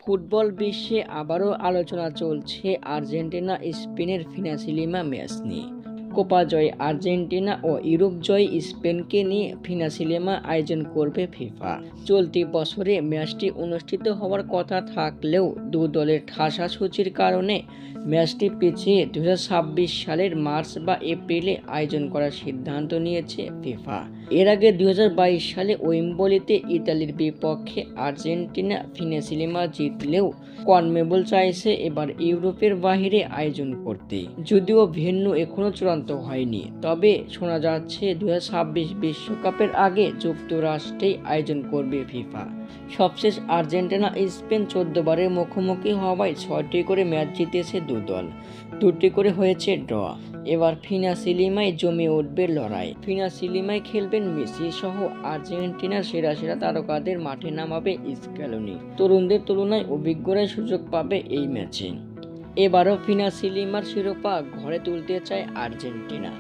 Football বিশ্বে আবারও আলোচনা চলছে আর্জেন্টিনা স্পেনের ফিনাসিলিমা ম্যাচ নিয়ে। কোপা জয় আর্জেন্টিনা ও ইউরোপ জয় স্পেনকে নিয়ে ফিনাসিলিমা আয়োজন করবে ফিফা। চলতি বছরে ম্যাচটি অনুষ্ঠিত হওয়ার কথা থাকলেও দু দলের ঠাসাসুচির কারণে ম্যাচটি পিছিয়ে 2026 সালের মার্চ বা এপ্রিলে আয়োজন করার সিদ্ধান্ত নিয়েছে ফিফা। এর আগে 2022 সালে ওয়েম্বলিতে ইতালির বিপক্ষে আর্জেন্টিনা ফিনাসিলিমা জিতলেও কনমেবল চাইছে এবার ইউরোপের বাইরে আয়োজন করতে। যদিও ভেন্যু এখনও চূড়ান্ত হয়নি, তবে শোনা যাচ্ছে 2026 বিশ্বকাপের আগে যুক্তরাষ্ট্রেই আয়োজন করবে ফিফা। সবশেষ আর্জেন্টিনা স্পেন 14 বারের মুখোমুখি হওয়ায় 6টি করে ম্যাচ জিতেছে দুদল, 2টি করে হয়েছে ড্র। এবার ফিনাসিলিমায় জমে উঠবে লড়াই। ফিনাসিলিমায় খেলবেন মেসি সহ আর্জেন্টিনার সেরা সেরা তারকাদের মাঠে নামাবে স্ক্যালোনি। তরুণদের তুলনায় অভিজ্ঞরাই সুযোগ পাবে এই ম্যাচে। এবারও ফিনাসিলিমার শিরোপা ঘরে তুলতে চায় আর্জেন্টিনা।